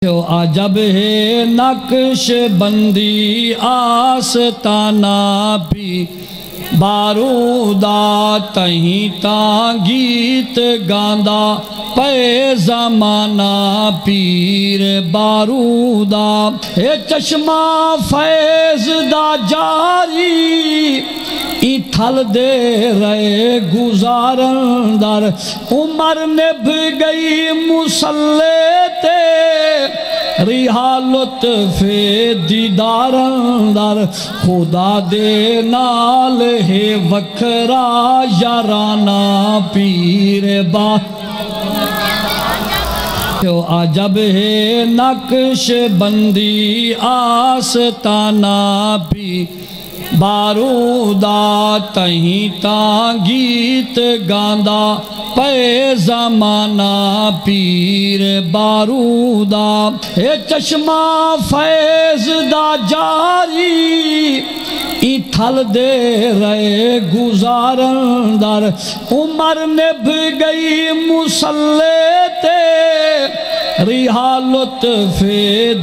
عجب ہے نقش بندی آستانہ بھی بارودا تہیں تاں گیت گاندا پے زمانہ پیر بارودا اے چشمہ فیض دا جاری ای تھل دے رہے گزارن در عمر نبھ گئی مسلح تے ریحا لطف دیدارن در خدا دے نال ہے وکھرا یارانہ پیر عجب ہے نقش بندی آستانہ بھی بارودا تہیں تاں گیت گاندا پے زمانہ پیر بارودا اے چشمہ فیض دا جاری ای تھل دے رہے گزارن در عمر نبھ گئی مسلح تے ریحا لطف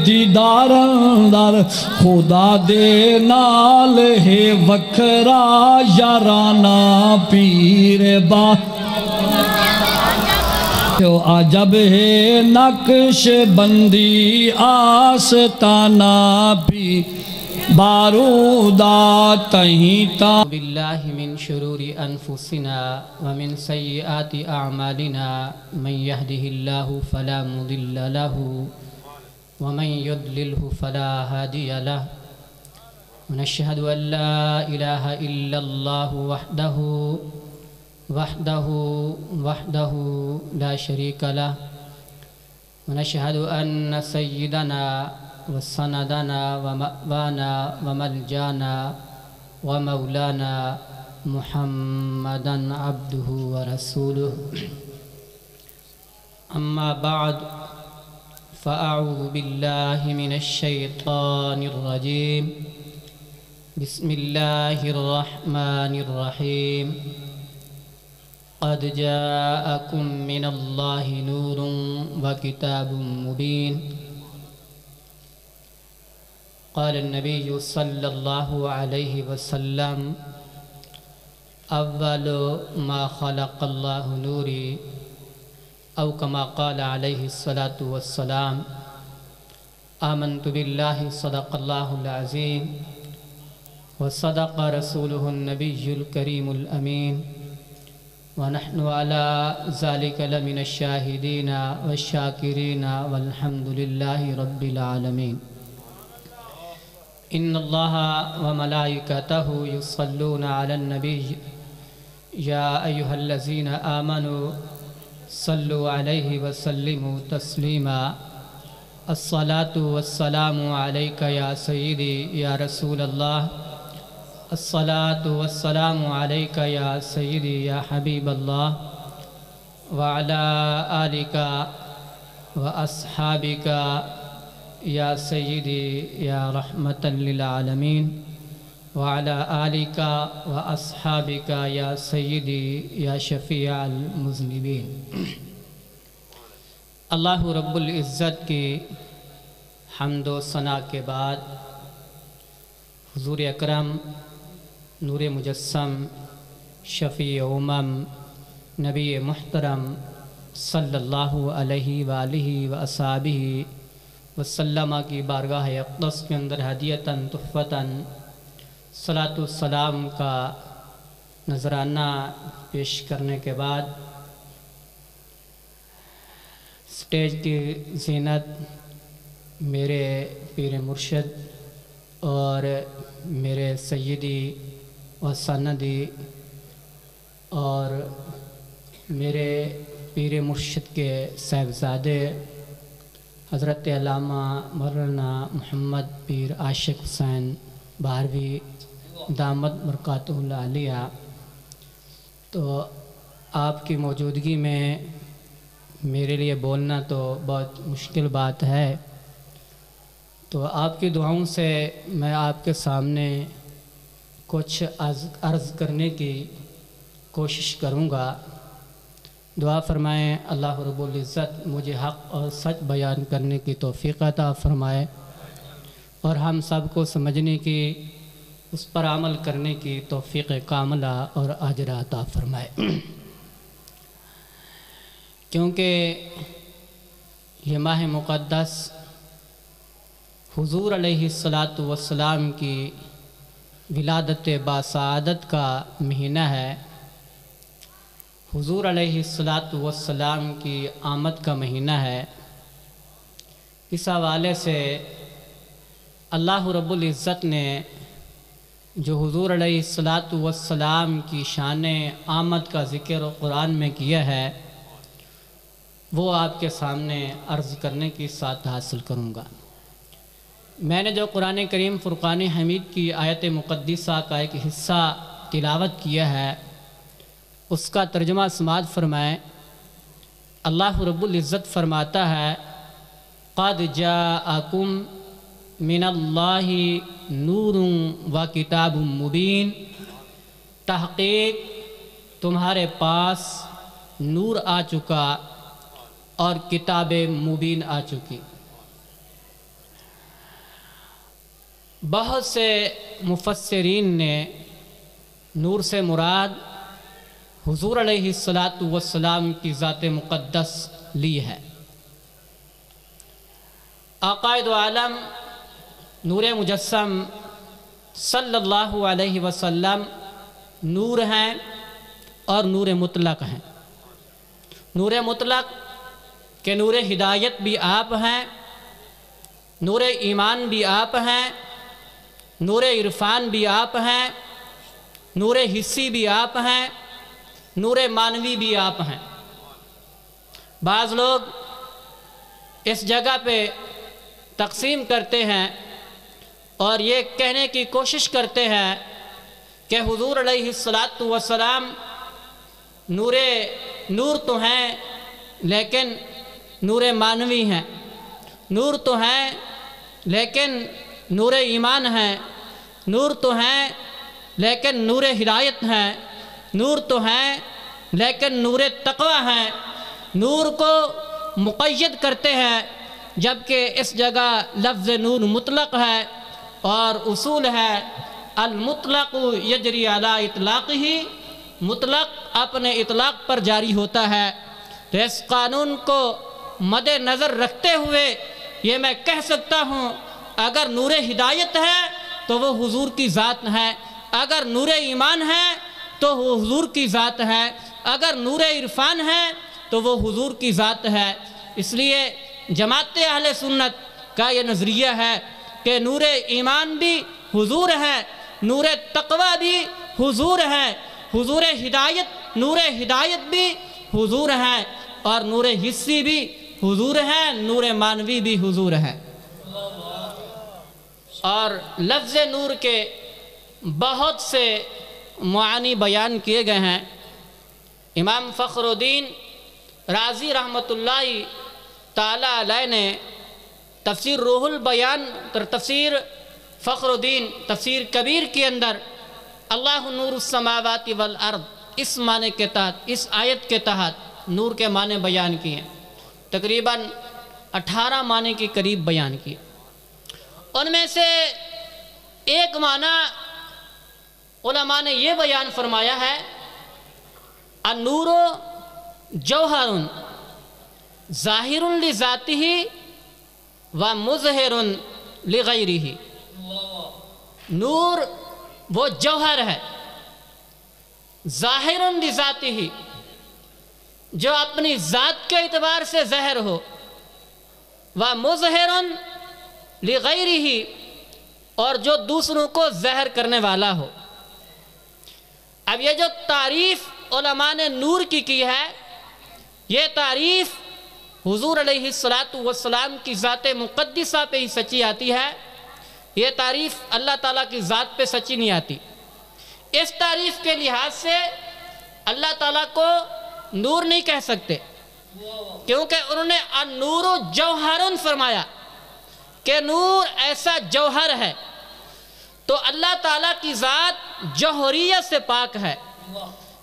دیدارن در خدا دے نال ہے وکھرا یارانہ پیر عجب ہے نقش بندی آستانہ بھی بارودا تہیں تاں باللہ من شرور انفسنا ومن سیئات اعمالنا من يهده الله فلا مضل له ومن يضلله فلا هادي له ونشهد ان لا اله الا الله وحده لا شريك له ونشهد ان سيدنا وسندنا ومأوانا وملجانا ومولانا محمدا عبده ورسوله اما بعد فأعوذ بالله من الشيطان الرجيم بسم الله الرحمن الرحيم قد جاءكم من الله نور وكتاب مبين قال النبي صلى الله عليه وسلم أول ما خلق الله نوري أو كما قال عليه الصلاة والسلام آمنت بالله صدق الله العظيم وصدق رسوله النبي الكريم الأمين ونحن على ذلك لمن الشاهدين والشاكرين والحمد لله رب العالمين ان اللہ وملائکتہ یصلون علی النبی یا ایہا الذین آمنوا صلوا علیہ وسلموا تسلیما الصلاة والسلام علیک یا سیدی یا رسول اللہ الصلاة والسلام علیک یا سیدی یا حبیب اللہ وعلی آلک واصحابک یا سیدی یا رحمتا للعالمین وعلی آلک و اصحابک یا سیدی یا شفیع المذنبین۔ اللہ رب العزت کی حمد و ثنا کے بعد حضور اکرم نور مجسم شفیع امم نبی محترم صلی اللہ علیہ وآلہ وآصحابہ وسلم کی بارگاہ اقدس کے اندر ہدیتاً تحفتاً صلاۃ والسلام کا نذرانہ پیش کرنے کے بعد سٹیج کی زینت میرے پیر مرشد اور میرے سیدی و سندی اور میرے پیر مرشد کے صاحبزادے حضرت علامہ مولانا محمد پیر عاشق حسین بہروی دامت برکاتہ العالیہ، تو آپ کی موجودگی میں میرے لیے بولنا تو بہت مشکل بات ہے، تو آپ کی دعاؤں سے میں آپ کے سامنے کچھ عرض کرنے کی کوشش کروں گا۔ دعا فرمائیں اللہ رب العزت مجھے حق اور سچ بیان کرنے کی توفیق عطا فرمائے اور ہم سب کو سمجھنے کی، اس پر عمل کرنے کی توفیق کاملہ اور اجر عطا فرمائے۔ کیونکہ یہ ماہ مقدس حضور علیہ الصلاۃ کی ولادت باسعادت کا مہینہ ہے، حضور علیہ الصلاۃ کی آمد کا مہینہ ہے۔ اس حوالے سے اللہ رب العزت نے جو حضور علیہ الصلاۃ کی شان آمد کا ذکر قرآن میں کیا ہے وہ آپ کے سامنے عرض کرنے کی سعادت حاصل کروں گا۔ میں نے جو قرآن کریم فرقان حمید کی آیت مقدسہ کا ایک حصہ تلاوت کیا ہے اس کا ترجمہ سماعت فرمائیں۔ اللہ رب العزت فرماتا ہے قد جاءکم من اللہ نور و کتاب مبین، تحقیق تمہارے پاس نور آ چکا اور کتاب مبین آ چکی۔ بہت سے مفسرین نے نور سے مراد حضور علیہ الصلاۃ کی ذات مقدس لی ہے۔ آقائد عالم نور مجسم صلی اللہ علیہ وسلم نور ہیں اور نور مطلق ہیں۔ نور مطلق کہ نور ہدایت بھی آپ ہیں، نور ایمان بھی آپ ہیں، نور عرفان بھی آپ ہیں، نور حسی بھی آپ ہیں، نور معنوی بھی آپ ہیں۔ بعض لوگ اس جگہ پہ تقسیم کرتے ہیں اور یہ کہنے کی کوشش کرتے ہیں کہ حضور علیہ الصلاۃ نور تو ہیں لیکن نور معنوی ہیں، نور تو ہیں لیکن نور ایمان ہیں، نور تو ہیں لیکن نور ہدایت ہیں، نور تو ہیں لیکن نور تقوی ہیں۔ نور کو مقید کرتے ہیں جبکہ اس جگہ لفظ نور مطلق ہے اور اصول ہے المطلق یجری علی اطلاقہ، مطلق اپنے اطلاق پر جاری ہوتا ہے۔ تو اس قانون کو مد نظر رکھتے ہوئے یہ میں کہہ سکتا ہوں اگر نور ہدایت ہے تو وہ حضور کی ذات ہے، اگر نور ایمان ہے تو وہ حضور کی ذات ہے، اگر نور عرفان ہے تو وہ حضور کی ذات ہے۔ اس لیے جماعت اہل سنت کا یہ نظریہ ہے کہ نور ایمان بھی حضور ہے، نور تقوی بھی حضور ہے، حضور ہدایت نور ہدایت بھی حضور ہے اور نور حسی بھی حضور ہے، نور معنوی بھی حضور ہے۔ اور لفظ نور کے بہت سے معانی بیان کیے گئے ہیں۔ امام فخر الدین رازی رحمۃ اللہ تعالی علیہ نے تفسیر روح البیان تفسیر فخر الدین تفسیر کبیر کے اندر اللہ نور السماوات والارض اس معنی کے تحت، اس آیت کے تحت نور کے معنی بیان کیے، تقریباً 18 معنی کے قریب بیان کیے۔ ان میں سے ایک معنی علماء نے یہ بیان فرمایا ہے النور جوہر ظاہر لذاتہ و مظہر لغیرہ۔ نور وہ جوہر ہے ظاہر لذاتہ جو اپنی ذات کے اعتبار سے ظاہر ہو، و مظہر لغیرہ اور جو دوسروں کو ظاہر کرنے والا ہو۔ اب یہ جو تعریف علماء نے نور کی ہے یہ تعریف حضور علیہ الصلاۃ کی ذات مقدسہ پہ ہی سچی آتی ہے، یہ تعریف اللہ تعالیٰ کی ذات پہ سچی نہیں آتی۔ اس تعریف کے لحاظ سے اللہ تعالیٰ کو نور نہیں کہہ سکتے کیونکہ انہوں نے النور جوہر فرمایا کہ نور ایسا جوہر ہے، تو اللہ تعالیٰ کی ذات جوہریت سے پاک ہے۔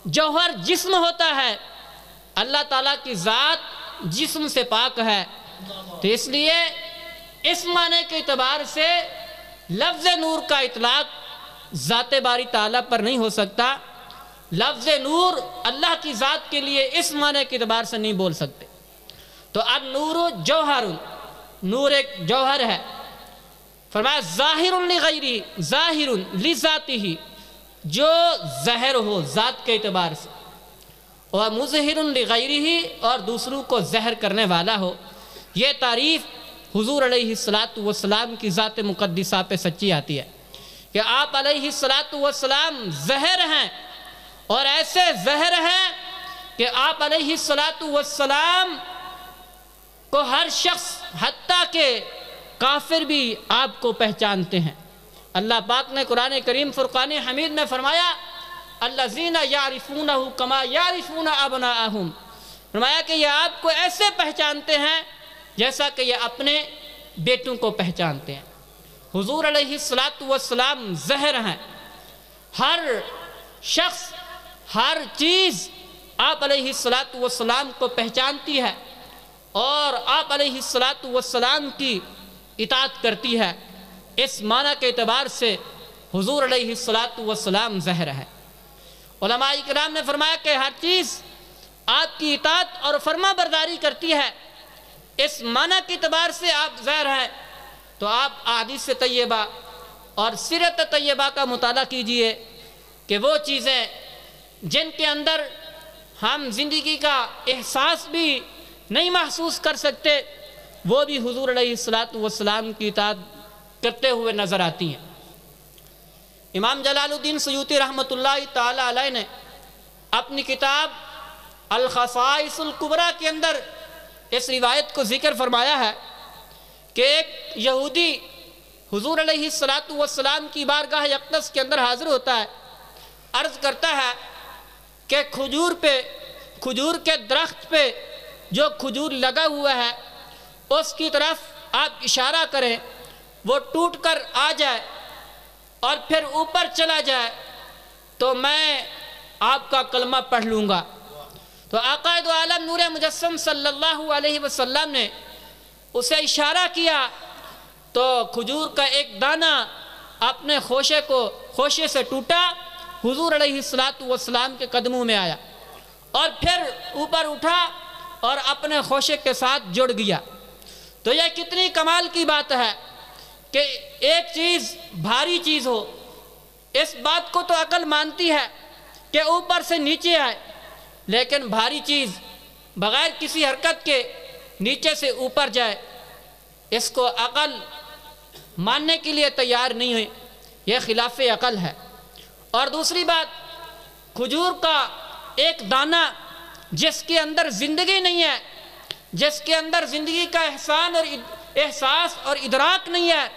جوہر جسم ہوتا ہے، اللہ تعالیٰ کی ذات جسم سے پاک ہے، تو اس لیے اس معنی کے اعتبار سے لفظ نور کا اطلاق ذات باری تعالیٰ پر نہیں ہو سکتا۔ لفظ نور اللہ کی ذات کے لیے اس معنی کے اعتبار سے نہیں بول سکتے۔ تو النور جوہر، نور ایک جوہر ہے۔ فرمایا ظاہر لغیرہ، ظاہر لذاتہ، جو ظاہر ہو ذات کے اعتبار سے، اور مظہر لغیرہ، اور دوسروں کو ظاہر کرنے والا ہو۔ یہ تعریف حضور علیہ السلام کی ذات مقدسہ پہ سچی آتی ہے کہ آپ علیہ السلام ظاہر ہیں، اور ایسے ظاہر ہیں کہ آپ علیہ السلام کو ہر شخص حتیٰ کہ کافر بھی آپ کو پہچانتے ہیں۔ اللہ پاک نے قرآن کریم فرقان حمید میں فرمایا الذین یعرفونہ کما یعرفون ابناءہم، فرمایا کہ یہ آپ کو ایسے پہچانتے ہیں جیسا کہ یہ اپنے بیٹوں کو پہچانتے ہیں۔ حضور علیہ السلام ظاہر ہیں، ہر شخص ہر چیز آپ علیہ السلام کو پہچانتی ہے اور آپ علیہ السلام کی اطاعت کرتی ہے۔ اس معنی کے اعتبار سے حضور علیہ السلام ظاہر ہے۔ علماء کرام نے فرمایا کہ ہر چیز آپ کی اطاعت اور فرما برداری کرتی ہے، اس معنی کے اعتبار سے آپ ظاہر ہیں۔ تو آپ احادیث طیبہ اور سیرت طیبہ کا مطالعہ کیجئے کہ وہ چیزیں جن کے اندر ہم زندگی کا احساس بھی نہیں محسوس کر سکتے، وہ بھی حضور علیہ السلام کی اطاعت کرتے ہوئے نظر آتی ہیں۔ امام جلال الدین سیوطی رحمۃ اللہ تعالی علیہ نے اپنی کتاب الخصائص الکبریٰ کے اندر اس روایت کو ذکر فرمایا ہے کہ ایک یہودی حضور علیہ السلام کی بارگاہ اقدس کے اندر حاضر ہوتا ہے، عرض کرتا ہے کہ کھجور کے درخت پہ جو کھجور لگا ہوا ہے اس کی طرف آپ اشارہ کریں، وہ ٹوٹ کر آ جائے اور پھر اوپر چلا جائے تو میں آپ کا کلمہ پڑھ لوں گا۔ تو آقا دو عالم نور مجسم صلی اللہ علیہ وسلم نے اسے اشارہ کیا تو کھجور کا ایک دانہ اپنے خوشے سے ٹوٹا، حضور علیہ السلام کے قدموں میں آیا اور پھر اوپر اٹھا اور اپنے خوشے کے ساتھ جڑ گیا۔ تو یہ کتنی کمال کی بات ہے کہ ایک چیز بھاری چیز ہو، اس بات کو تو عقل مانتی ہے کہ اوپر سے نیچے آئے، لیکن بھاری چیز بغیر کسی حرکت کے نیچے سے اوپر جائے، اس کو عقل ماننے کے لیے تیار نہیں ہوئی، یہ خلاف عقل ہے۔ اور دوسری بات، کھجور کا ایک دانہ جس کے اندر زندگی نہیں ہے، جس کے اندر زندگی کا احساس اور ادراک نہیں ہے،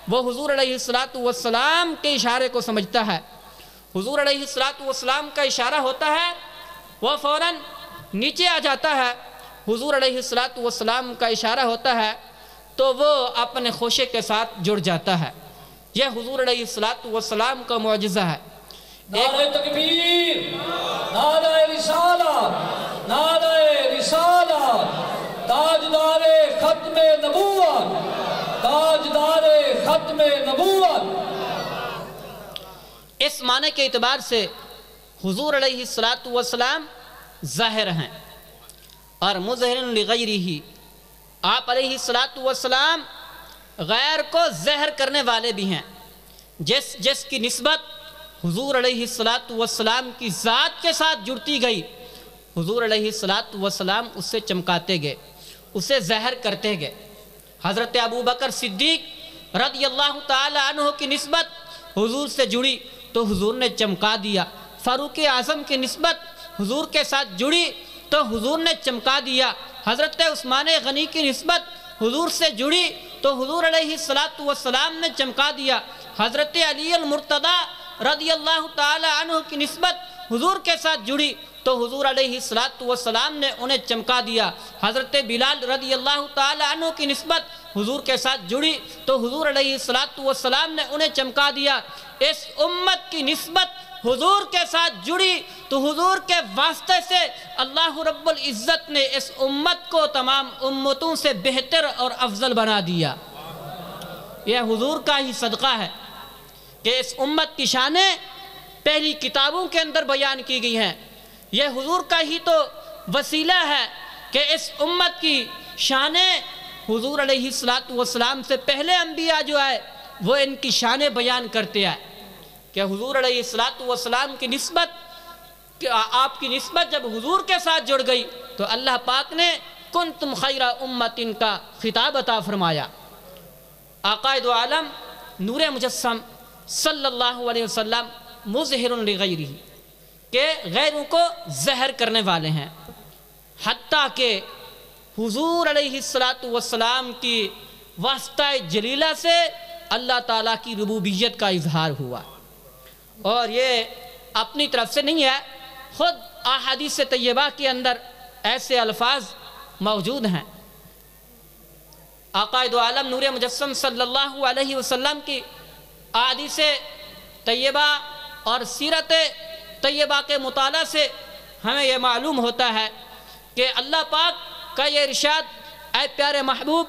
وہ حضور علیہ السلام کے اشارے کو سمجھتا ہے۔ حضور علیہ السلام کا اشارہ ہوتا ہے، وہ فوراً نیچے آ جاتا ہے۔ حضور علیہ السلام کا اشارہ ہوتا ہے تو وہ اپنے خوشے کے ساتھ جڑ جاتا ہے۔ یہ حضور علیہ السلام کا معجزہ ہے۔ نعرہ تکبیر، نعرہ رسالت، نعرہ رسالت، تاجدار ختم نبوت، تاجدار ختم نبوت۔ اس معنی کے اعتبار سے حضور علیہ السلام ظاہر ہیں اور مظہر لغیرہ، آپ علیہ السلام غیر کو ظاہر کرنے والے بھی ہیں۔ جس کی نسبت حضور علیہ السلام کی ذات کے ساتھ جڑتی گئی، حضور علیہ السلام اس سے چمکاتے گئے، اسے ظاہر کرتے گئے۔ حضرت ابو بکر صدیق رضی اللہ تعالی عنہ کی نسبت حضور سے جڑی تو حضور نے چمکا دیا۔ فاروق اعظم کی نسبت حضور کے ساتھ جڑی تو حضور نے چمکا دیا۔ حضرت عثمان غنی کی نسبت حضور سے جڑی تو حضور علیہ السلام نے چمکا دیا۔ حضرت علی المرتضی رضی اللہ تعالی عنہ کی نسبت حضور کے ساتھ جڑی تو حضور علیہ السلام نے انہیں چمکا دیا۔ حضرت بلال رضی اللہ تعالی عنہ کی نسبت حضور کے ساتھ جڑی تو حضور علیہ السلام نے انہیں چمکا دیا۔ اس امت کی نسبت حضور کے ساتھ جڑی تو حضور کے واسطے سے اللہ رب العزت نے اس امت کو تمام امتوں سے بہتر اور افضل بنا دیا۔ یہ حضور کا ہی صدقہ ہے کہ اس امت کی شانیں پہلی کتابوں کے اندر بیان کی گئی ہیں۔ یہ حضور کا ہی تو وسیلہ ہے کہ اس امت کی شانیں حضور علیہ السلام سے پہلے انبیاء جو ہے وہ ان کی شانیں بیان کرتے ہیں کہ حضور علیہ السلام کی نسبت، آپ کی نسبت جب حضور کے ساتھ جڑ گئی تو اللہ پاک نے کنتم خیر امت کا خطاب عطا فرمایا۔ آقا دو عالم نور مجسم صلی اللہ علیہ وسلم مظہر لغیرہ کہ غیروں کو ظاہر کرنے والے ہیں، حتیٰ کہ حضور علیہ السلام کی واسطہ جلیلہ سے اللہ تعالیٰ کی ربوبیت کا اظہار ہوا۔ اور یہ اپنی طرف سے نہیں ہے، خود احادیث طیبہ کے اندر ایسے الفاظ موجود ہیں۔ آقا دو عالم نور مجسم صلی اللہ علیہ وسلم کی احادیث طیبہ اور سیرت طیبہ کے مطالعہ سے ہمیں یہ معلوم ہوتا ہے کہ اللہ پاک کا یہ ارشاد، اے پیارے محبوب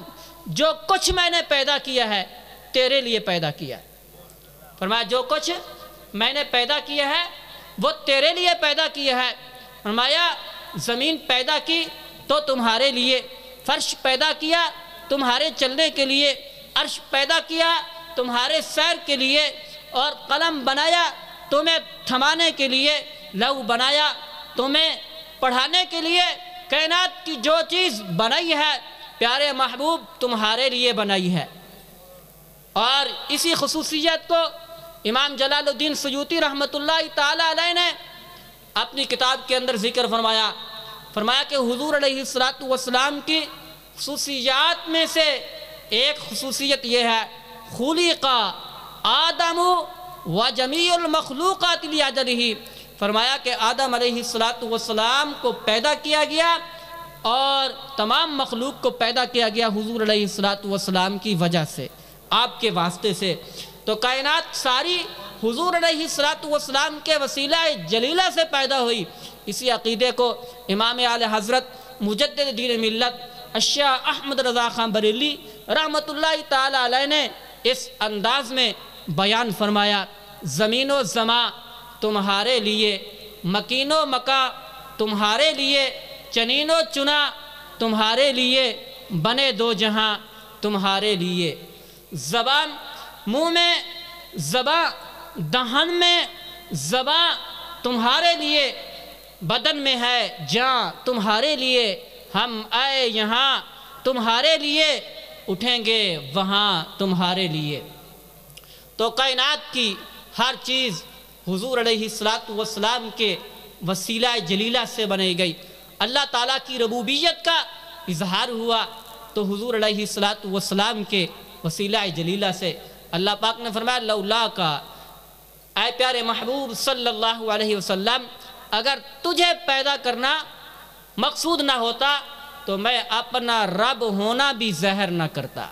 جو کچھ میں نے پیدا کیا ہے تیرے لیے پیدا کیا ہے۔ فرمایا جو کچھ میں نے پیدا کیا ہے وہ تیرے لیے پیدا کیا ہے۔ فرمایا زمین پیدا کی تو تمہارے لیے، فرش پیدا کیا تمہارے چلنے کے لیے، عرش پیدا کیا تمہارے سیر کے لیے، اور قلم بنایا تمہیں تھمانے کے لیے، لوح بنایا تمہیں پڑھانے کے لیے۔ کائنات کی جو چیز بنائی ہے پیارے محبوب تمہارے لیے بنائی ہے۔ اور اسی خصوصیت کو امام جلال الدین سیوطی رحمۃ اللہ تعالیٰ علیہ نے اپنی کتاب کے اندر ذکر فرمایا کہ حضور علیہ السلام کی خصوصیات میں سے ایک خصوصیت یہ ہے، خلق آدم و جمیع المخلوقات لأجلہ۔ فرمایا کہ آدم علیہ السلام کو پیدا کیا گیا اور تمام مخلوق کو پیدا کیا گیا حضور علیہ السلام کی وجہ سے، آپ کے واسطے سے۔ تو کائنات ساری حضور علیہ السلام کے وسیلہ جلیلہ سے پیدا ہوئی۔ اسی عقیدے کو امام اعلی حضرت مجدد دین ملت الشیخ احمد رضا خان بریلوی رحمۃ اللہ تعالی علیہ نے اس انداز میں بیان فرمایا، زمین و زماں تمہارے لیے، مکین و مکاں تمہارے لیے، چنین و چنا تمہارے لیے، بنے دو جہاں تمہارے لیے۔ زبان منہ میں، زباں دہن میں، زباں تمہارے لیے، بدن میں ہے جاں تمہارے لیے، ہم آئے یہاں تمہارے لیے، اٹھیں گے وہاں تمہارے لیے۔ تو کائنات کی ہر چیز حضور علیہ السلام کے وسیلہ جلیلہ سے بنائی گئی۔ اللہ تعالیٰ کی ربوبیت کا اظہار ہوا تو حضور علیہ السلام کے وسیلہ جلیلہ سے۔ اللہ پاک نے فرمایا لولا کا، اے پیارے محبوب صلی اللہ علیہ وسلم اگر تجھے پیدا کرنا مقصود نہ ہوتا تو میں اپنا رب ہونا بھی ظاہر نہ کرتا۔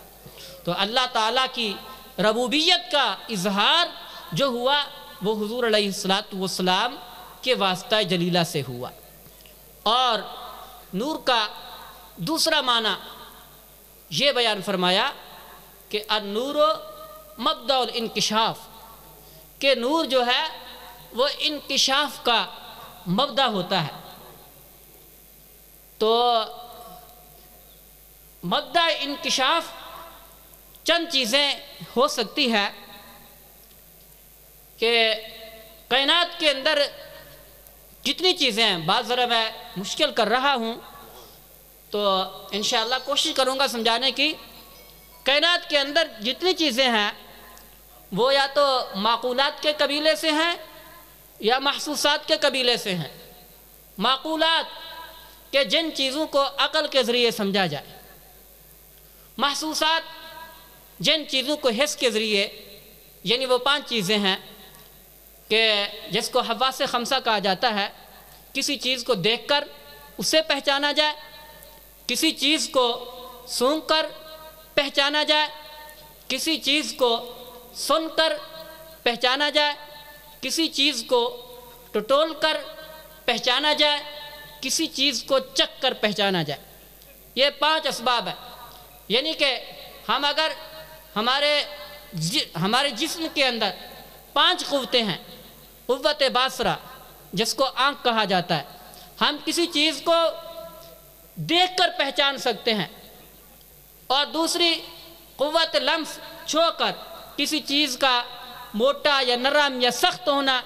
تو اللہ تعالیٰ کی ربوبیت کا اظہار جو ہوا وہ حضور علیہ السلام کے واسطہ جلیلہ سے ہوا۔ اور نور کا دوسرا معنی یہ بیان فرمایا کہ النور مبدأ الانکشاف، کہ نور جو ہے وہ انکشاف کا مبدأ ہوتا ہے۔ تو مبدأ انکشاف چند چیزیں ہو سکتی ہے کہ کائنات کے اندر جتنی چیزیں ہیں، بعض ذرا میں مشکل کر رہا ہوں تو انشاءاللہ کوشش کروں گا سمجھانے کی۔ کائنات کے اندر جتنی چیزیں ہیں وہ یا تو معقولات کے قبیلے سے ہیں یا محسوسات کے قبیلے سے ہیں۔ معقولات کہ جن چیزوں کو عقل کے ذریعے سمجھا جائے، محسوسات جن چیزوں کو حس کے ذریعے، یعنی وہ 5 چیزیں ہیں کہ جس کو حواس خمسہ کہا جاتا ہے، کسی چیز کو دیکھ کر اسے پہچانا جائے، کسی چیز کو سونگھ کر پہچانا جائے، کسی چیز کو سن کر پہچانا جائے، کسی چیز کو ٹٹول کر پہچانا جائے، کسی چیز کو چکھ کر پہچانا جائے۔ یہ 5 اسباب ہیں، یعنی کہ ہم اگر ہمارے جسم کے اندر 5 قوتیں ہیں، قوت باصرہ جس کو آنکھ کہا جاتا ہے، ہم کسی چیز کو دیکھ کر پہچان سکتے ہیں، اور دوسری قوت لمس، چھو کر کسی چیز کا موٹا یا نرم یا سخت ہونا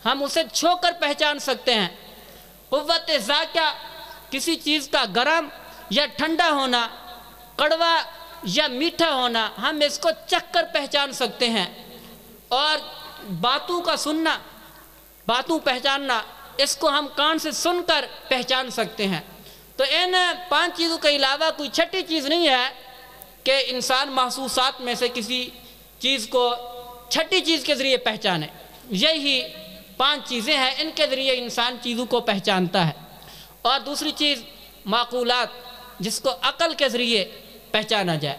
ہم اسے چھو کر پہچان سکتے ہیں۔ قوت ذائقہ، کسی چیز کا گرم یا ٹھنڈا ہونا، کڑوا یا میٹھا ہونا ہم اس کو چکھ کر پہچان سکتے ہیں۔ اور باتوں کا سننا، باتوں پہچاننا، اس کو ہم کان سے سن کر پہچان سکتے ہیں۔ تو ان 5 چیزوں کے علاوہ کوئی چھٹی چیز نہیں ہے کہ انسان محسوسات میں سے کسی چیز کو چھٹی چیز کے ذریعے پہچانے۔ یہی 5 چیزیں ہیں، ان کے ذریعے انسان چیزوں کو پہچانتا ہے۔ اور دوسری چیز معقولات، جس کو عقل کے ذریعے پہچانا جائے۔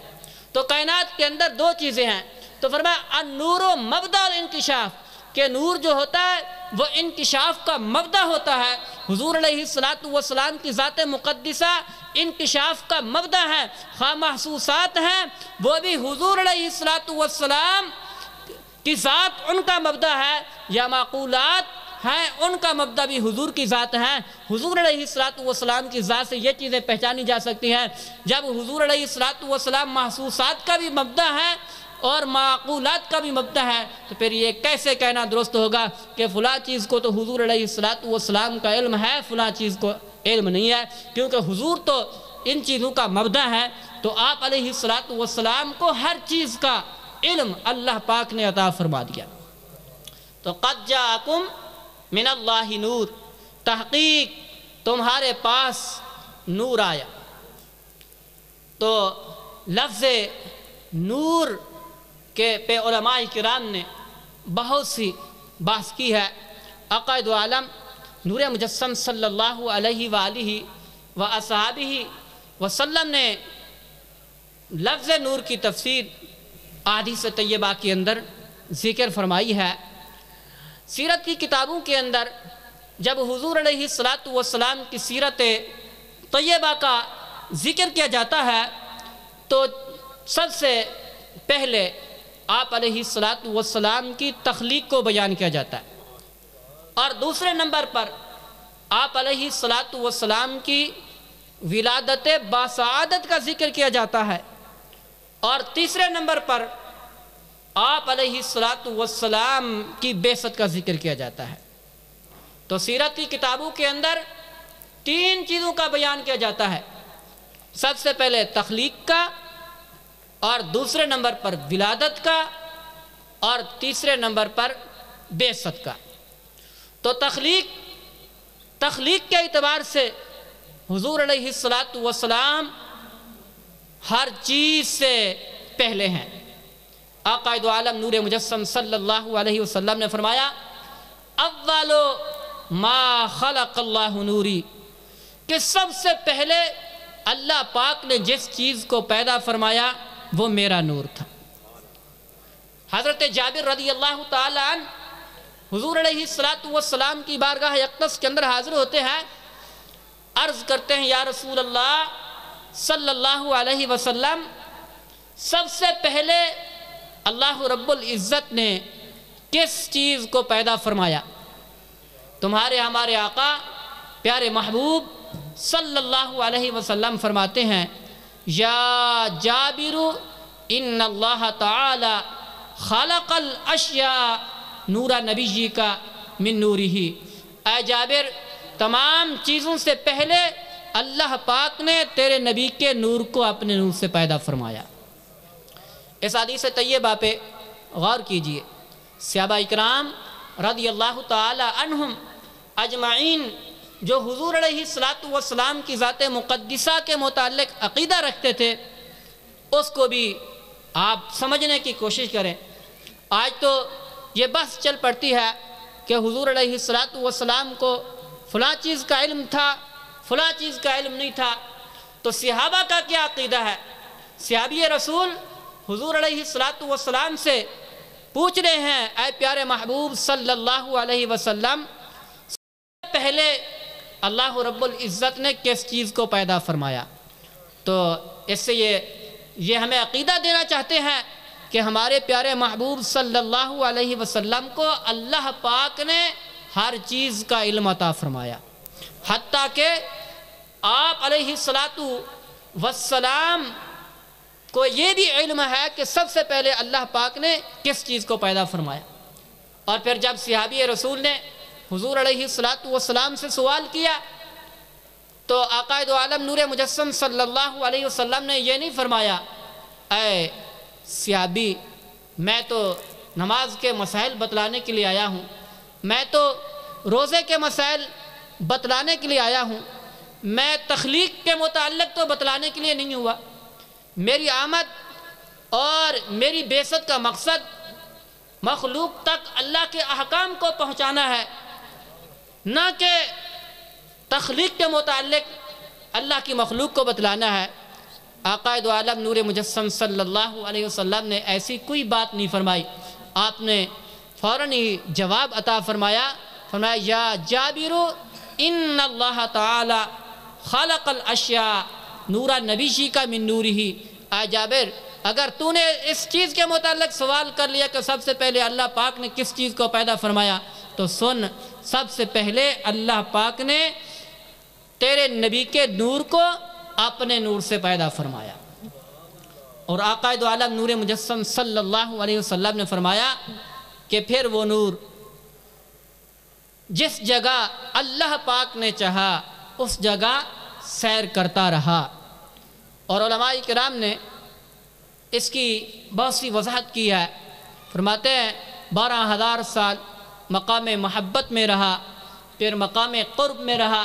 تو کائنات کے اندر 2 چیزیں ہیں، تو فرمایا النور و مبدأ الانکشاف، کہ نور جو ہوتا ہے وہ انکشاف کا مبدأ ہوتا ہے۔ حضور علیہ السلام کی ذات مقدسہ انکشاف کا مبدأ ہے۔ خواہ محسوسات ہیں وہ بھی حضور علیہ السلام کی ذات ان کا مبدأ ہے، یا معقولات ہیں ان کا مبدأ بھی حضور کی ذات ہے۔ حضور علیہ السلام کی ذات سے یہ چیزیں پہچانی جا سکتی ہیں۔ جب حضور علیہ السلام محسوسات کا بھی مبدأ ہے اور معقولات کا بھی مبدأ ہے، تو پھر یہ کیسے کہنا درست ہوگا کہ فلاں چیز کو تو حضور علیہ السلام کا علم ہے، فلاں چیز کو علم نہیں ہے، کیونکہ حضور تو ان چیزوں کا مبدأ ہے۔ تو آپ علیہ السلام کو ہر چیز کا علم اللہ پاک نے عطا فرما دیا۔ تو قد جاءکم من اللہ نور، تحقیق تمہارے پاس نور آیا۔ تو لفظ نور کے پہ علماء کرام نے بہت سی بحث کی ہے۔ عقائد عالم نور مجسم صلی اللہ علیہ وآلہ وآصحابہ وسلم نے لفظ نور کی تفسیر احادیث طیبہ کے اندر ذکر فرمائی ہے۔ سیرت کی کتابوں کے اندر جب حضور علیہ السلام کی سیرت طیبہ کا ذکر کیا جاتا ہے تو سب سے پہلے آپ علیہ السلام کی تخلیق کو بیان کیا جاتا ہے، اور دوسرے نمبر پر آپ علیہ السلام کی ولادت باسعادت کا ذکر کیا جاتا ہے، اور تیسرے نمبر پر آپ علیہ السلام کی بعثت کا ذکر کیا جاتا ہے۔ تو سیرت کی کتابوں کے اندر 3 چیزوں کا بیان کیا جاتا ہے، سب سے پہلے تخلیق کا، اور دوسرے نمبر پر ولادت کا، اور تیسرے نمبر پر بعثت کا۔ تو تخلیق کے اعتبار سے حضور علیہ السلام ہر چیز سے پہلے ہیں۔ عقائد عالم نور مجسم صلی اللہ علیہ وسلم نے فرمایا اول ما خلق اللہ نوری، کہ سب سے پہلے اللہ پاک نے جس چیز کو پیدا فرمایا وہ میرا نور تھا۔ حضرت جابر رضی اللہ تعالی عنہ حضور علیہ السلام کی بارگاہ اقدس کے اندر حاضر ہوتے ہیں، عرض کرتے ہیں یا رسول اللہ صلی اللہ علیہ وسلم، سب سے پہلے اللہ رب العزت نے کس چیز کو پیدا فرمایا؟ تمہارے ہمارے آقا پیارے محبوب صلی اللہ علیہ وسلم فرماتے ہیں یا جابر ان اللہ تعالی خلق الاشیاء نور نبی کا من نورہ، اے جابر تمام چیزوں سے پہلے اللہ پاک نے تیرے نبی کے نور کو اپنے نور سے پیدا فرمایا۔ اس حدیث طیبہ پہ غور کیجئے، صحابہ اکرام رضی اللہ تعالی عنہم اجمعین جو حضور علیہ السلام کی ذات مقدسہ کے متعلق عقیدہ رکھتے تھے اس کو بھی آپ سمجھنے کی کوشش کریں۔ آج تو یہ بحث چل پڑتی ہے کہ حضور علیہ السلام کو فلاں چیز کا علم تھا، فلاں چیز کا علم نہیں تھا۔ تو صحابہ کا کیا عقیدہ ہے؟ صحابی رسول حضور علیہ السلام سے پوچھ رہے ہیں اے پیارے محبوب صلی اللہ علیہ وسلم، پہلے اللہ رب العزت نے کس چیز کو پیدا فرمایا؟ تو اس سے یہ ہمیں عقیدہ دینا چاہتے ہیں کہ ہمارے پیارے محبوب صلی اللہ علیہ وسلم کو اللہ پاک نے ہر چیز کا علم عطا فرمایا، حتیٰ کہ آپ علیہ الصلاۃ والسلام کو یہ بھی علم ہے کہ سب سے پہلے اللہ پاک نے کس چیز کو پیدا فرمایا۔ اور پھر جب صحابی رسول نے حضور علیہ الصلاۃ والسلام سے سوال کیا تو آقا دو عالم نور مجسم صلی اللہ علیہ وسلم نے یہ نہیں فرمایا اے صحابی میں تو نماز کے مسائل بتلانے کے لیے آیا ہوں، میں تو روزے کے مسائل بتلانے کے لیے آیا ہوں، میں تخلیق کے متعلق تو بتلانے کے لیے نہیں ہوا، میری آمد اور میری بعثت کا مقصد مخلوق تک اللہ کے احکام کو پہنچانا ہے، نہ کہ تخلیق کے متعلق اللہ کی مخلوق کو بتلانا ہے۔ آقا دو عالم نور مجسم صلی اللہ علیہ وسلم نے ایسی کوئی بات نہیں فرمائی، آپ نے فوراً ہی جواب عطا فرمایا یا جابر ان اللہ تعالی خلق الاشیاء نورا نبیشی کا من نورہی، اے جابر اگر تو نے اس چیز کے متعلق سوال کر لیا کہ سب سے پہلے اللہ پاک نے کس چیز کو پیدا فرمایا، تو سن، سب سے پہلے اللہ پاک نے تیرے نبی کے نور کو اپنے نور سے پیدا فرمایا۔ اور آقا دو عالم نور مجسم صلی اللہ علیہ وسلم نے فرمایا کہ پھر وہ نور جس جگہ اللہ پاک نے چاہا اس جگہ سیر کرتا رہا۔ اور علماء کرام نے اس کی بہت سی وضاحت کی ہے، فرماتے ہیں 12,000 سال مقام محبت میں رہا، پھر مقام قرب میں رہا،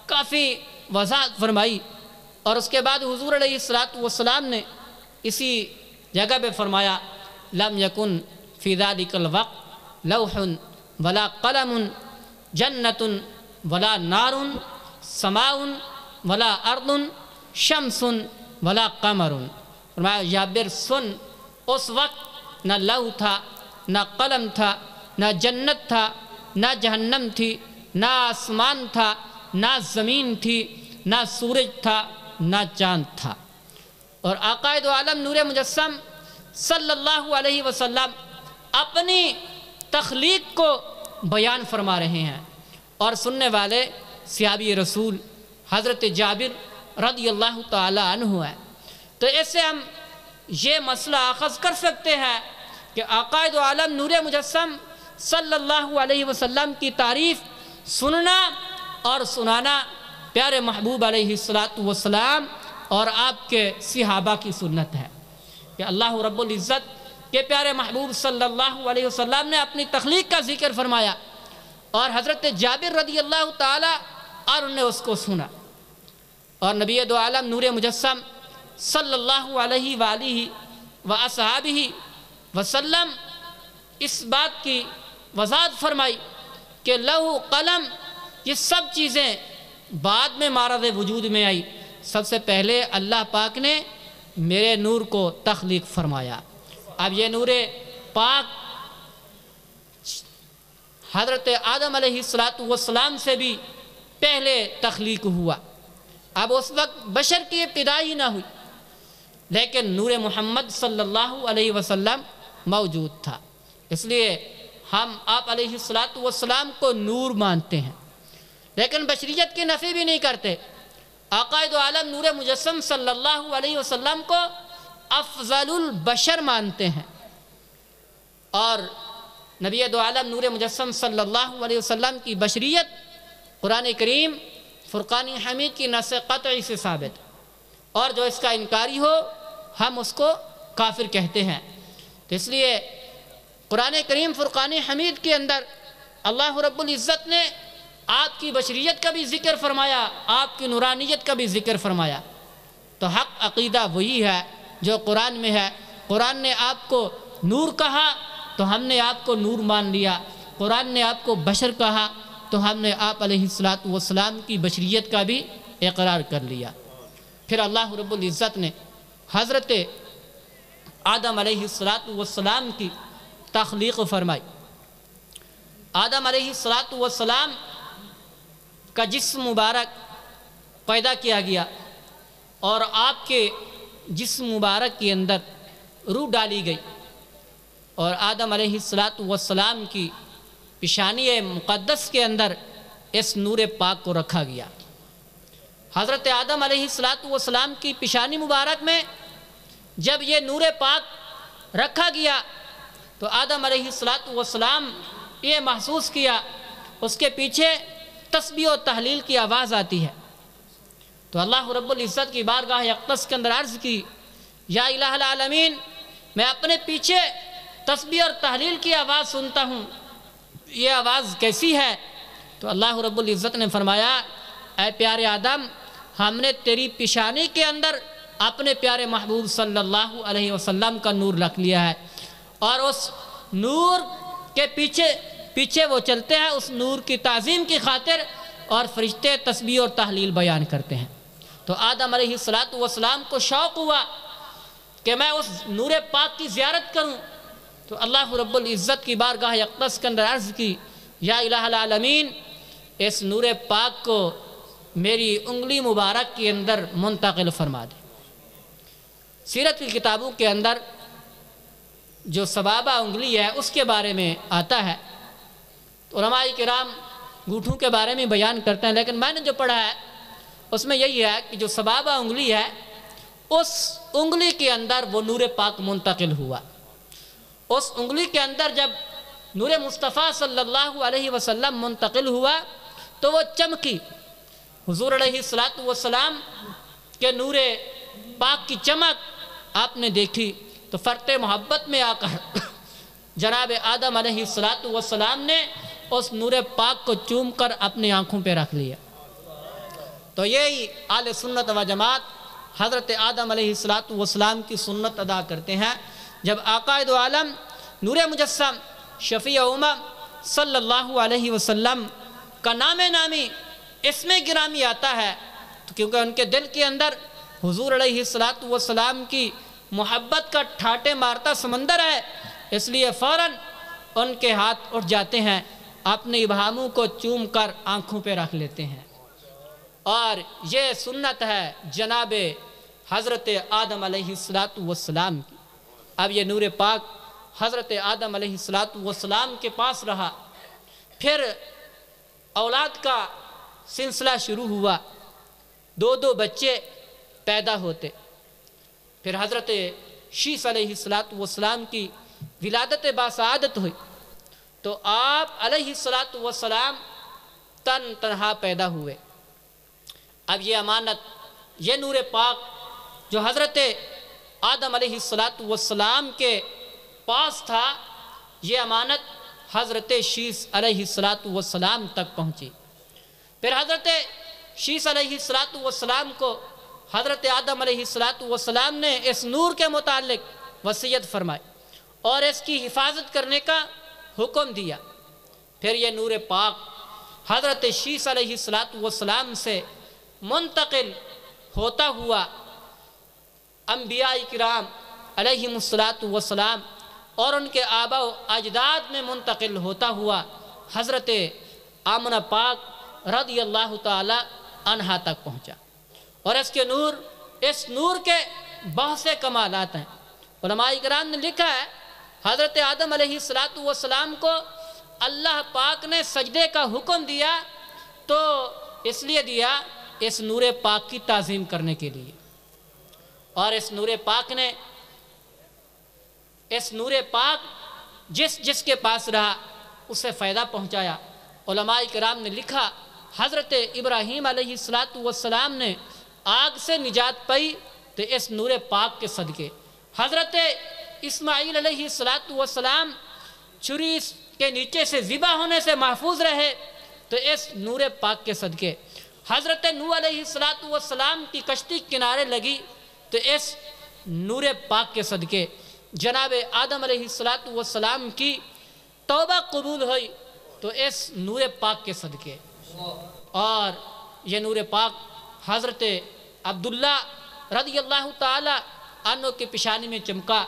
کافی وضاحت فرمائی۔ اور اس کے بعد حضور علیہ السلام نے اسی جگہ پہ فرمایا لم یکن فی ذالک الوقت لوح ولا قلم جنت ولا نار سماء ولا ارض شمس ولا قمر۔ فرمایا جابر سن، اس وقت نہ لوح تھا، نہ قلم تھا، نہ جنت تھا، نہ جہنم تھی، نہ آسمان تھا، نہ زمین تھی، نہ سورج تھا، نہ چاند تھا۔ اور آقا دو عالم نور مجسم صلی اللہ علیہ وسلم اپنی تخلیق کو بیان فرما رہے ہیں، اور سننے والے صحابی رسول حضرت جابر رضی اللہ تعالی عنہ ہے۔ تو اس سے ہم یہ مسئلہ اخذ کر سکتے ہیں کہ آقا دو عالم نور مجسم صلی اللہ علیہ وسلم کی تعریف سننا اور سنانا پیارے محبوب علیہ السلام اور آپ کے صحابہ کی سنت ہے کہ اللہ رب العزت کے پیارے محبوب صلی اللہ علیہ وسلم نے اپنی تخلیق کا ذکر فرمایا، اور حضرت جابر رضی اللہ تعالی اور انہوں نے اس کو سنا۔ اور نبی دو عالم نور مجسم صلی اللہ علیہ وآلہ وآصحابہ وسلم اس بات کی وضاحت فرمائی کہ لوح قلم یہ سب چیزیں بعد میں معرض وجود میں آئی، سب سے پہلے اللہ پاک نے میرے نور کو تخلیق فرمایا۔ اب یہ نور پاک حضرت آدم علیہ السلام سے بھی پہلے تخلیق ہوا، اب اس وقت بشر کی ابتدا ہی نہ ہوئی، لیکن نور محمد صلی اللہ علیہ وسلم موجود تھا، اس لیے ہم آپ علیہ السلام کو نور مانتے ہیں، لیکن بشریت کی نفی بھی نہیں کرتے۔ آقا دو عالم نور مجسم صلی اللہ علیہ وسلم کو افضل البشر مانتے ہیں، اور نبی دو عالم نور مجسم صلی اللہ علیہ وسلم کی بشریت قرآن کریم فرقان حمید کی نص قطعی سے ثابت، اور جو اس کا انکاری ہو ہم اس کو کافر کہتے ہیں۔ تو اس لیے قرآن کریم فرقان حمید کے اندر اللہ رب العزت نے آپ کی بشریت کا بھی ذکر فرمایا، آپ کی نورانیت کا بھی ذکر فرمایا، تو حق عقیدہ وہی ہے جو قرآن میں ہے۔ قرآن نے آپ کو نور کہا تو ہم نے آپ کو نور مان لیا، قرآن نے آپ کو بشر کہا تو ہم نے آپ علیہ السلام کی بشریت کا بھی اقرار کر لیا۔ پھر اللہ رب العزت نے حضرت آدم علیہ السلام کی تخلیق فرمائی۔ آدم علیہ السلام کا جسم مبارک پیدا کیا گیا اور آپ کے جسم مبارک کے اندر روح ڈالی گئی، اور آدم علیہ السلام کی پیشانی مقدس کے اندر اس نور پاک کو رکھا گیا۔ حضرت آدم علیہ السلام کی پیشانی مبارک میں جب یہ نور پاک رکھا گیا تو آدم علیہ السلام یہ محسوس کیا اس کے پیچھے تسبیح و تحلیل کی آواز آتی ہے، تو اللہ رب العزت کی بارگاہ اقدس کے اندر عرض کی، یا الہ العالمین، میں اپنے پیچھے تسبیح اور تحلیل کی آواز سنتا ہوں، یہ آواز کیسی ہے؟ تو اللہ رب العزت نے فرمایا، اے پیارے آدم، ہم نے تیری پیشانی کے اندر اپنے پیارے محبوب صلی اللہ علیہ وسلم کا نور رکھ لیا ہے، اور اس نور کے پیچھے وہ چلتے ہیں، اس نور کی تعظیم کی خاطر، اور فرشتے تسبیح اور تحلیل بیان کرتے ہیں۔ تو آدم علیہ السلام کو شوق ہوا کہ میں اس نور پاک کی زیارت کروں، تو اللہ رب العزت کی بارگاہ اقدس کے اندر عرض کی، یا الہ العالمین، اس نور پاک کو میری انگلی مبارک کے اندر منتقل فرما دے۔ سیرت کی کتابوں کے اندر جو سبابہ انگلی ہے اس کے بارے میں آتا ہے، تو علماء کرام گوٹھوں کے بارے میں بیان کرتے ہیں، لیکن میں نے جو پڑھا ہے اس میں یہی ہے کہ جو سبابہ انگلی ہے اس انگلی کے اندر وہ نور پاک منتقل ہوا۔ اس انگلی کے اندر جب نور مصطفیٰ صلی اللہ علیہ وسلم منتقل ہوا تو وہ چمکی۔ حضور علیہ السلام کے نور پاک کی چمک آپ نے دیکھی تو فرط محبت میں آ کر جناب آدم علیہ السلام نے اس نور پاک کو چوم کر اپنی آنکھوں پہ رکھ لیا۔ تو یہی اہل سنت و جماعت حضرت آدم علیہ السلام کی سنت ادا کرتے ہیں۔ جب آقا دو عالم نور مجسم شفیع امم صلی اللہ علیہ وسلم کا نام نامی اسم گرامی آتا ہے تو کیونکہ ان کے دل کے اندر حضور علیہ السلام کی محبت کا ٹھاٹے مارتا سمندر ہے، اس لیے فوراً ان کے ہاتھ اٹھ جاتے ہیں، اپنے ابہاموں کو چوم کر آنکھوں پہ رکھ لیتے ہیں، اور یہ سنت ہے جناب حضرت آدم علیہ السلام کی۔ اب یہ نور پاک حضرت آدم علیہ السلام کے پاس رہا، پھر اولاد کا سلسلہ شروع ہوا، دو بچے پیدا ہوتے، پھر حضرت شیس علیہ السلام کی ولادت باسعادت ہوئی تو آپ علیہ السلام تنہا پیدا ہوئے۔ اب یہ امانت، یہ نور پاک جو حضرت آدم علیہ السلام کے پاس تھا، یہ امانت حضرت شیس علیہ السلام تک پہنچی۔ پھر حضرت شیس علیہ السلام کو حضرت آدم علیہ السلام نے اس نور کے متعلق وصیت فرمائی اور اس کی حفاظت کرنے کا حکم دیا۔ پھر یہ نور پاک حضرت شیس علیہ السلام سے منتقل ہوتا ہوا انبیاء کرام علیہم السلام اور ان کے آباء و اجداد میں منتقل ہوتا ہوا حضرت آمنہ پاک رضی اللہ تعالی عنہا تک پہنچا، اور اس نور کے بہت سے کمالات ہیں۔ علماء کرام نے لکھا ہے حضرت آدم علیہ السلام کو اللہ پاک نے سجدے کا حکم دیا تو اس لیے دیا اس نور پاک کی تعظیم کرنے کے لیے، اور اس نور پاک جس کے پاس رہا اسے فائدہ پہنچایا۔ علماء کرام نے لکھا حضرت ابراہیم علیہ السلام نے آگ سے نجات پائی تو اس نور پاک کے صدقے، حضرت اسماعیل علیہ السلام چھری کے نیچے سے ذبح ہونے سے محفوظ رہے تو اس نور پاک کے صدقے، حضرت نوح علیہ السلام کی کشتی کنارے لگی تو اس نور پاک کے صدقے، جناب آدم علیہ السلام کی توبہ قبول ہوئی تو اس نور پاک کے صدقے، اور یہ نور پاک حضرت عبداللہ رضی اللہ تعالی عنہ کی پیشانی میں چمکا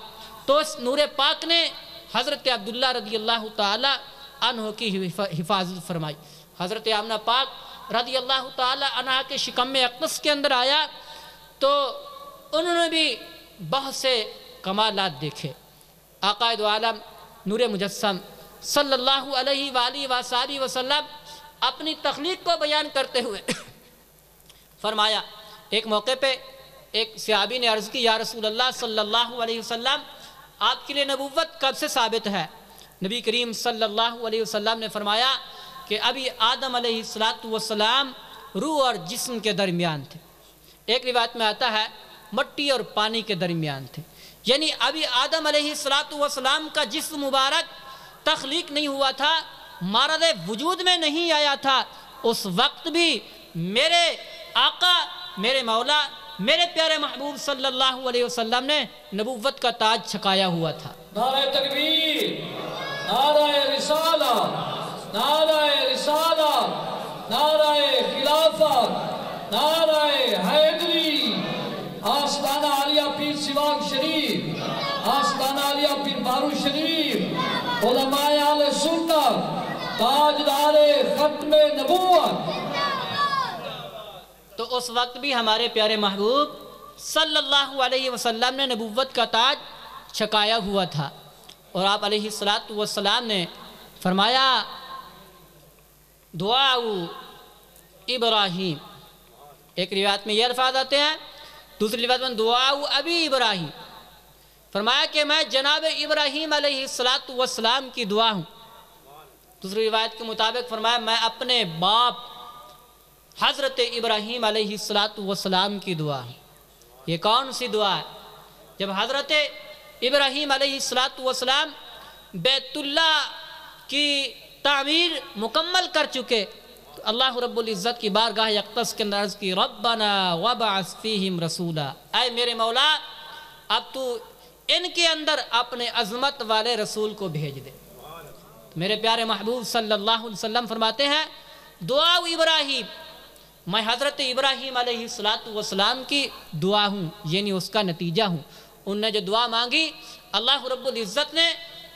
تو اس نور پاک نے حضرت عبداللہ رضی اللہ تعالی عنہ کی حفاظت فرمائی۔ حضرت آمنہ پاک رضی اللہ تعالی عنہ کے شکم اقدس کے اندر آیا تو انہوں نے بھی بہت سے کمالات دیکھے۔ آقا دو عالم نور مجسم صلی اللہ علیہ وآلہ وآلہ وسلم اپنی تخلیق کو بیان کرتے ہوئے فرمایا، ایک موقع پہ ایک صحابی نے عرض کی، یا رسول اللہ صلی اللہ علیہ وسلم آپ کے لیے نبوت کب سے ثابت ہے؟ نبی کریم صلی اللہ علیہ وسلم نے فرمایا کہ ابھی آدم علیہ السلام روح اور جسم کے درمیان تھے۔ ایک روایت میں آتا ہے مٹی اور پانی کے درمیان تھے، یعنی ابھی آدم علیہ السلام کا جسم مبارک تخلیق نہیں ہوا تھا، مارد وجود میں نہیں آیا تھا، اس وقت بھی میرے آقا، میرے مولا، میرے پیارے محبوب صلی اللہ علیہ وسلم نے نبوت کا تاج چھکایا ہوا تھا۔ نعرہ تکبیر، نعرہ رسالت، نعرہ رسالت، نعرہ خلافت، نعرہ حیدری، آستانہ عالیہ پیر سواگ شریف، آستانہ عالیہ پیر بارو شریف، علماء اہل سنت، تاجدار ختم نبوت۔ تو اس وقت بھی ہمارے پیارے محبوب صلی اللہ علیہ وسلم نے نبوت کا تاج چھکایا ہوا تھا، اور آپ علیہ السلام نے فرمایا دعا ابراہیم، ایک روایت میں یہ الفاظ آتے ہیں، دوسری روایت میں دعا ابی ابراہیم، فرمایا کہ میں جناب ابراہیم علیہ السلام کی دعا ہوں۔ دوسری روایت کے مطابق فرمایا میں اپنے باپ حضرت ابراہیم علیہ السلام کی دعا ہے۔ یہ کون سی دعا ہے؟ جب حضرت ابراہیم علیہ السلام بیت اللہ کی تعمیر مکمل کر چکے تو اللہ رب العزت کی بارگاہ اقدس کے اندر عرض کی، ربنا وابعث فیہم رسولا، اے میرے مولا اب تو ان کے اندر اپنے عظمت والے رسول کو بھیج دے۔ میرے پیارے محبوب صلی اللہ علیہ وسلم فرماتے ہیں دعا ابراہیم، میں حضرت ابراہیم علیہ السلام کی دعا ہوں، یعنی اس کا نتیجہ ہوں۔ ان نے جو دعا مانگی اللہ رب العزت نے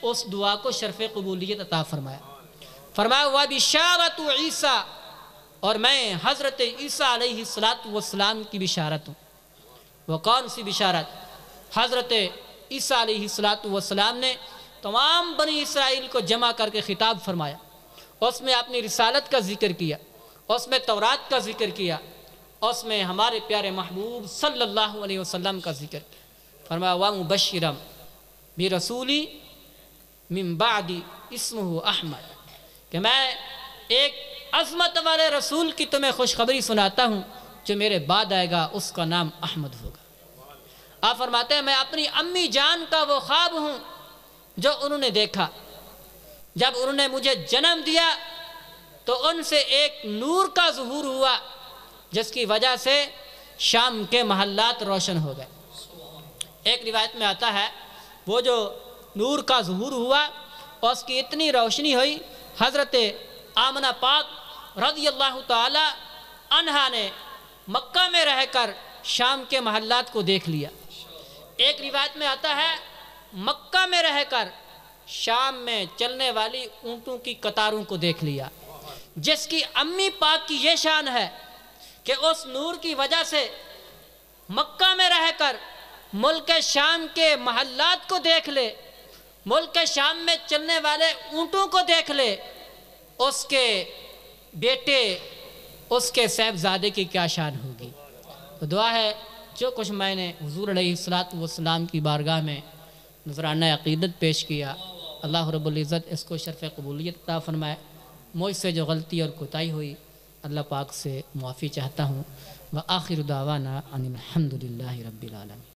اس دعا کو شرف قبولیت عطا فرمایا۔ فرمایا وَبِشَارَةُ عیسیٰ، اور میں حضرت عیسیٰ علیہ السلام کی بشارت ہوں۔ وہ کون سی بشارت؟ حضرت عیسیٰ علیہ السلام نے تمام بنی اسرائیل کو جمع کر کے خطاب فرمایا، اس میں اپنی رسالت کا ذکر کیا، اس میں تورات کا ذکر کیا، اس میں ہمارے پیارے محبوب صلی اللہ علیہ وسلم کا ذکر کیا۔ فرمایا وَمُبَشِّرًا بِرَسُولِ مِن بَعْدِ اسمہ احمد، کہ میں ایک عظمت والے رسول کی تمہیں خوشخبری سناتا ہوں جو میرے بعد آئے گا، اس کا نام احمد ہوگا۔ آپ فرماتے ہیں میں اپنی امی جان کا وہ خواب ہوں جو انہوں نے دیکھا، جب انہوں نے مجھے جنم دیا تو ان سے ایک نور کا ظہور ہوا جس کی وجہ سے شام کے محلات روشن ہو گئے۔ ایک روایت میں آتا ہے وہ جو نور کا ظہور ہوا اور اس کی اتنی روشنی ہوئی، حضرت آمنہ پاک رضی اللہ تعالی عنہا نے مکہ میں رہ کر شام کے محلات کو دیکھ لیا۔ ایک روایت میں آتا ہے مکہ میں رہ کر شام میں چلنے والی اونٹوں کی قطاروں کو دیکھ لیا، جس کی امی پاک کی یہ شان ہے کہ اس نور کی وجہ سے مکہ میں رہ کر ملک شام کے محلات کو دیکھ لے، ملک شام میں چلنے والے اونٹوں کو دیکھ لے، اس کے بیٹے اس کے صاحبزادے کی کیا شان ہوگی۔ تو دعا ہے جو کچھ میں نے حضور علیہ السلام کی بارگاہ میں نذرانہ عقیدت پیش کیا، اللہ رب العزت اس کو شرف قبولیت عطا فرمائے۔ مجھ سے جو غلطی اور کوتاہی ہوئی اللہ پاک سے معافی چاہتا ہوں۔ وآخر دعوانا ان الحمد للہ رب العالمین۔